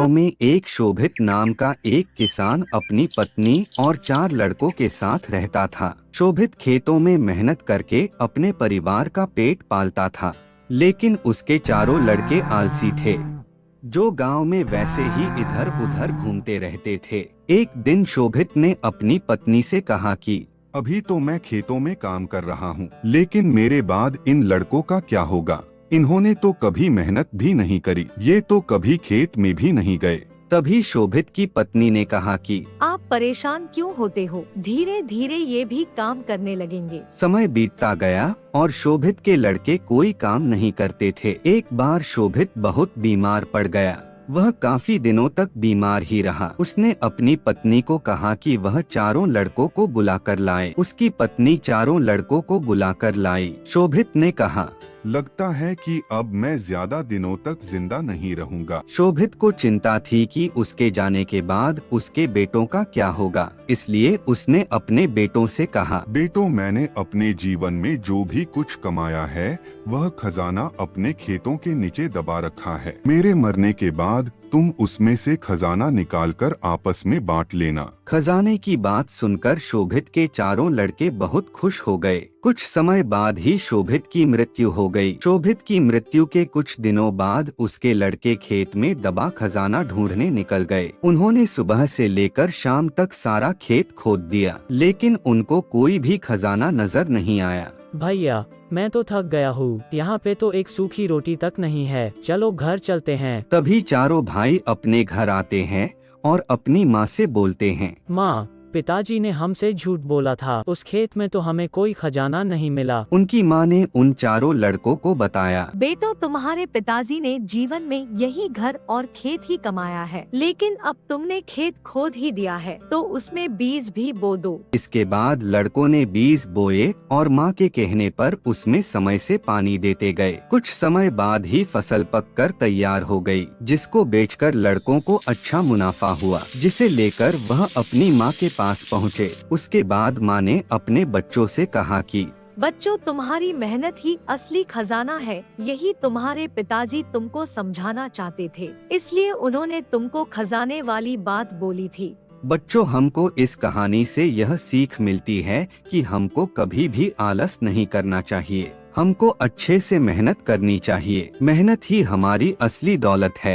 गांव में एक शोभित नाम का एक किसान अपनी पत्नी और 4 लड़कों के साथ रहता था। शोभित खेतों में मेहनत करके अपने परिवार का पेट पालता था, लेकिन उसके चारों लड़के आलसी थे, जो गांव में वैसे ही इधर उधर घूमते रहते थे। एक दिन शोभित ने अपनी पत्नी से कहा कि अभी तो मैं खेतों में काम कर रहा हूँ, लेकिन मेरे बाद इन लड़कों का क्या होगा? इन्होंने तो कभी मेहनत भी नहीं करी, ये तो कभी खेत में भी नहीं गए। तभी शोभित की पत्नी ने कहा कि आप परेशान क्यों होते हो? धीरे धीरे ये भी काम करने लगेंगे। समय बीतता गया और शोभित के लड़के कोई काम नहीं करते थे। एक बार शोभित बहुत बीमार पड़ गया। वह काफी दिनों तक बीमार ही रहा। उसने अपनी पत्नी को कहा कि वह चारों लड़कों को बुलाकर लाए। उसकी पत्नी चारों लड़कों को बुलाकर लाई। शोभित ने कहा, लगता है कि अब मैं ज्यादा दिनों तक जिंदा नहीं रहूंगा। शोभित को चिंता थी कि उसके जाने के बाद उसके बेटों का क्या होगा, इसलिए उसने अपने बेटों से कहा, बेटों, मैंने अपने जीवन में जो भी कुछ कमाया है वह खजाना अपने खेतों के नीचे दबा रखा है। मेरे मरने के बाद तुम उसमें से खजाना निकालकर आपस में बांट लेना। खजाने की बात सुनकर शोभित के चारों लड़के बहुत खुश हो गए। कुछ समय बाद ही शोभित की मृत्यु हो गई। शोभित की मृत्यु के कुछ दिनों बाद उसके लड़के खेत में दबा खजाना ढूंढने निकल गए। उन्होंने सुबह से लेकर शाम तक सारा खेत खोद दिया, लेकिन उनको कोई भी खजाना नजर नहीं आया। भैया, मैं तो थक गया हूँ। यहाँ पे तो एक सूखी रोटी तक नहीं है। चलो घर चलते हैं। तभी चारों भाई अपने घर आते हैं और अपनी माँ से बोलते हैं, माँ, पिताजी ने हमसे झूठ बोला था। उस खेत में तो हमें कोई खजाना नहीं मिला। उनकी माँ ने उन चारों लड़कों को बताया, बेटो, तुम्हारे पिताजी ने जीवन में यही घर और खेत ही कमाया है, लेकिन अब तुमने खेत खोद ही दिया है तो उसमें बीज भी बो दो। इसके बाद लड़कों ने बीज बोए और माँ के कहने पर उसमें समय से पानी देते गए। कुछ समय बाद ही फसल पककर तैयार हो गई, जिसको बेचकर लड़कों को अच्छा मुनाफा हुआ, जिसे लेकर वह अपनी माँ के पास पहुँचे। उसके बाद माँ ने अपने बच्चों से कहा कि बच्चों, तुम्हारी मेहनत ही असली खजाना है। यही तुम्हारे पिताजी तुमको समझाना चाहते थे, इसलिए उन्होंने तुमको खजाने वाली बात बोली थी। बच्चों, हमको इस कहानी से यह सीख मिलती है कि हमको कभी भी आलस नहीं करना चाहिए। हमको अच्छे से मेहनत करनी चाहिए। मेहनत ही हमारी असली दौलत है।